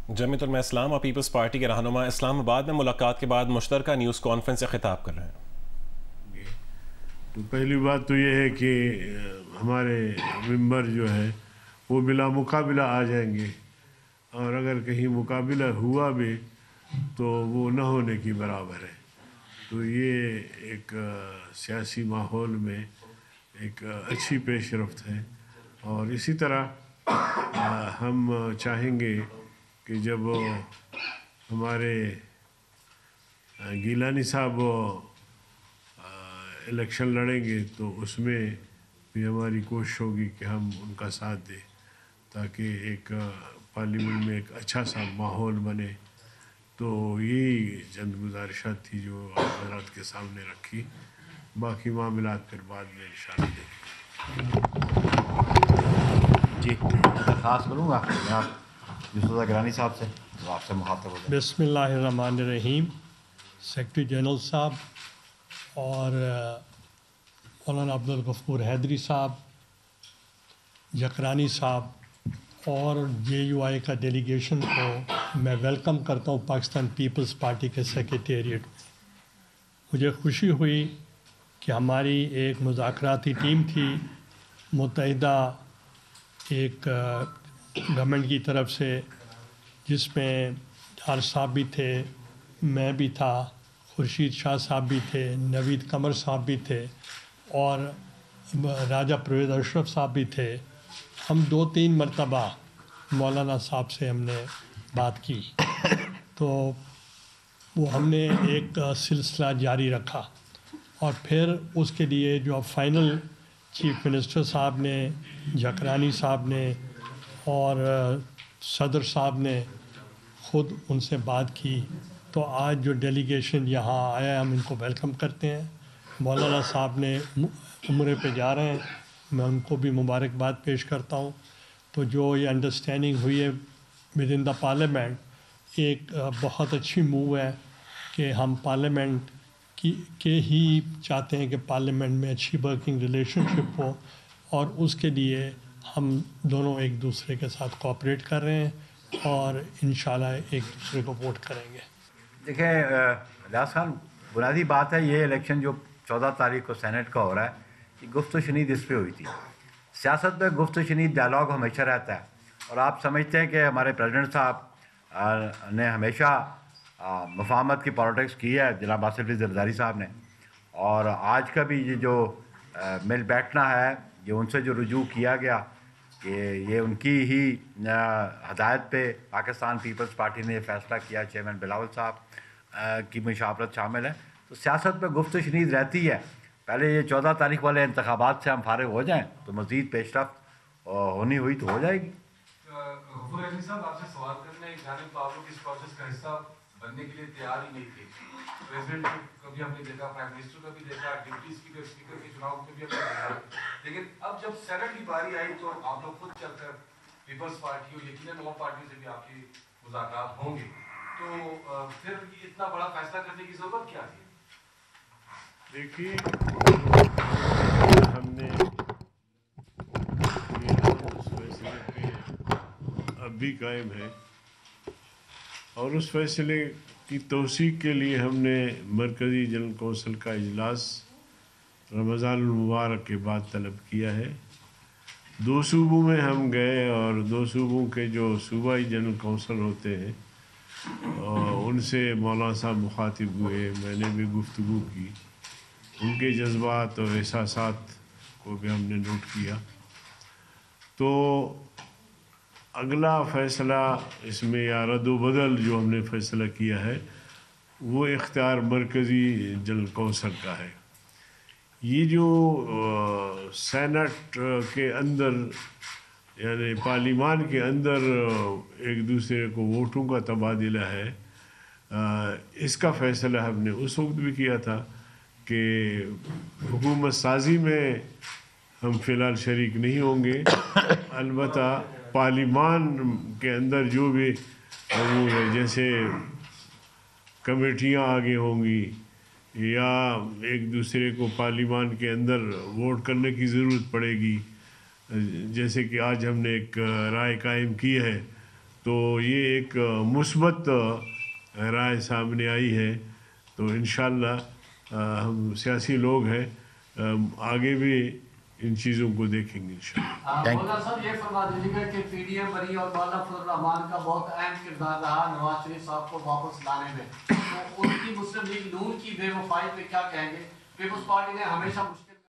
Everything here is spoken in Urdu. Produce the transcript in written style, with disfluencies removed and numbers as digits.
جمعیت علماء اسلام اور پیپلز پارٹی کے رہنما اسلام آباد میں ملاقات کے بعد مشترکہ نیوز کانفرنس سے خطاب کر رہے ہیں۔ تو پہلی بات تو یہ ہے کہ ہمارے ممبر جو ہے وہ بلا مقابلہ آ جائیں گے، اور اگر کہیں مقابلہ ہوا بھی تو وہ نہ ہونے کی برابر ہے۔ تو یہ ایک سیاسی ماحول میں ایک اچھی پیش رفت ہے، اور اسی طرح ہم چاہیں گے کہ جب ہمارے گیلانی صاحب الیکشن لڑیں گے تو اس میں بھی ہماری کوشش ہوگی کہ ہم ان کا ساتھ دیں، تاکہ ایک پارلیمنٹ میں ایک اچھا سا ماحول بنے۔ تو یہی چند گزارشات تھی جو آپ حضرات کے سامنے رکھی، باقی معاملات پھر بعد میں انشاءاللہ دیکھیں۔ جی درخواست کروں گا جناب یوسف رضا گیلانی صاحب سے، جو آپ سے مخاطب ہو جائے۔ بسم اللہ الرحمن الرحیم۔ سیکرٹری جنرل صاحب اور مولانا عبدالغفور حیدری صاحب، جکرانی صاحب اور JUI کا ڈیلیگیشن کو میں ویلکم کرتا ہوں پاکستان پیپلز پارٹی کے سیکریٹریٹ میں۔ مجھے خوشی ہوئی کہ ہماری ایک مذاکراتی ٹیم تھی متحدہ ایک گورنمنٹ کی طرف سے، جس میں ڈار صاحب بھی تھے، میں بھی تھا، خورشید شاہ صاحب بھی تھے، نوید قمر صاحب بھی تھے، اور راجہ پرویز اشرف صاحب بھی تھے۔ ہم 2-3 مرتبہ مولانا صاحب سے ہم نے بات کی، تو وہ ہم نے ایک سلسلہ جاری رکھا، اور پھر اس کے لیے جو فائنل چیف منسٹر صاحب نے، جکرانی صاحب نے اور صدر صاحب نے خود ان سے بات کی، تو آج جو ڈیلیگیشن یہاں آیا ہم ان کو ویلکم کرتے ہیں۔ مولانا صاحب نے عمرے پہ جا رہے ہیں، میں ان کو بھی مبارکباد پیش کرتا ہوں۔ تو جو یہ انڈرسٹینڈنگ ہوئی ہے ود ان دا پارلیمنٹ، ایک بہت اچھی موو ہے کہ ہم پارلیمنٹ کے ہی چاہتے ہیں کہ پارلیمنٹ میں اچھی ورکنگ ریلیشن شپ ہو، اور اس کے لیے ہم دونوں ایک دوسرے کے ساتھ کوآپریٹ کر رہے ہیں اور انشاءاللہ ایک دوسرے کو ووٹ کریں گے۔ دیکھیں ریاض خان، بنیادی بات ہے یہ الیکشن جو 14 تاریخ کو سینٹ کا ہو رہا ہے، کہ گفت و شنید اس پہ ہوئی تھی۔ سیاست میں گفت و شنید ڈائلاگ ہمیشہ رہتا ہے، اور آپ سمجھتے ہیں کہ ہمارے پریزیڈنٹ صاحب نے ہمیشہ مفاہمت کی پالیٹکس کی ہے، جناب آصف علی زرداری صاحب نے، اور آج کا بھی یہ جو مل بیٹھنا ہے، یہ ان سے جو رجوع کیا گیا کہ یہ ان کی ہی ہدایت پہ پاکستان پیپلز پارٹی نے یہ فیصلہ کیا، چیئرمین بلاول صاحب کی مشاورت شامل ہے۔ تو سیاست میں گفت و شنید رہتی ہے۔ پہلے یہ 14 تاریخ والے انتخابات سے ہم فارغ ہو جائیں تو مزید پیش رفت ہونی ہوئی تو ہو جائے گی۔ غفور حیدری صاحب، آپ سے سوال کرنا ہے، ایک جانب تو آپ لوگ اس پروسیس کا حصہ بننے کے لیے تیار ہی نہیں تھے، پریزیڈنٹ کو بھی ہم نے دیکھا، پرائم منسٹر کو بھی دیکھا، ڈپٹی اسپیکر کے چناؤ میں بھی ہم نے دیکھا، لیکن اب جب سینٹ کی باری آئی تو آپ لوگ خود چل کر پیپلز پارٹی اور یقیناً اور پارٹیوں سے بھی آپ کی مذاکرات ہوں گے، تو پھر اتنا بڑا فیصلہ کرنے کی ضرورت کیا تھی؟ دیکھیے، ہم نے اس فیصلے پہ اب بھی قائم ہے، اور اس فیصلے کی توثیق کے لیے ہم نے مرکزی جنرل کونسل کا اجلاس رمضان المبارک کے بعد طلب کیا ہے۔ 2 صوبوں میں ہم گئے، اور 2 صوبوں کے جو صوبائی جنرل کونسل ہوتے ہیں ان سے مولانا صاحب مخاطب ہوئے، میں نے بھی گفتگو کی، ان کے جذبات اور احساسات کو بھی ہم نے نوٹ کیا۔ تو اگلا فیصلہ اس میں یا رد و بدل جو ہم نے فیصلہ کیا ہے وہ اختیار مرکزی جنرل کونسل کا ہے۔ یہ جو سینٹ کے اندر یعنی پارلیمان کے اندر ایک دوسرے کو ووٹوں کا تبادلہ ہے، اس کا فیصلہ ہم نے اس وقت بھی کیا تھا کہ حکومت سازی میں ہم فی الحال شریک نہیں ہوں گے، البتہ پارلیمان کے اندر جو بھی امور ہے، جیسے کمیٹیاں آگے ہوں گی یا ایک دوسرے کو پارلیمان کے اندر ووٹ کرنے کی ضرورت پڑے گی، جیسے کہ آج ہم نے ایک رائے قائم کی ہے تو یہ ایک مثبت رائے سامنے آئی ہے. تو انشاءاللہ ہم سیاسی لوگ ہیں, آگے بھی ان چیزوں کو دیکھیں گے انشاءاللہ. مولانا صاحب یہ فرما دیجیے گا کہ پی ڈی ایم بری اور مولانا فضل الرحمان کا بہت اہم کردار رہا نواز شریف صاحب کو واپس لانے میں, تو ان کی مسلم لیگ نون کی بے وفائی پہ کیا کہیں گے؟ پیپلز پارٹی نے ہمیشہ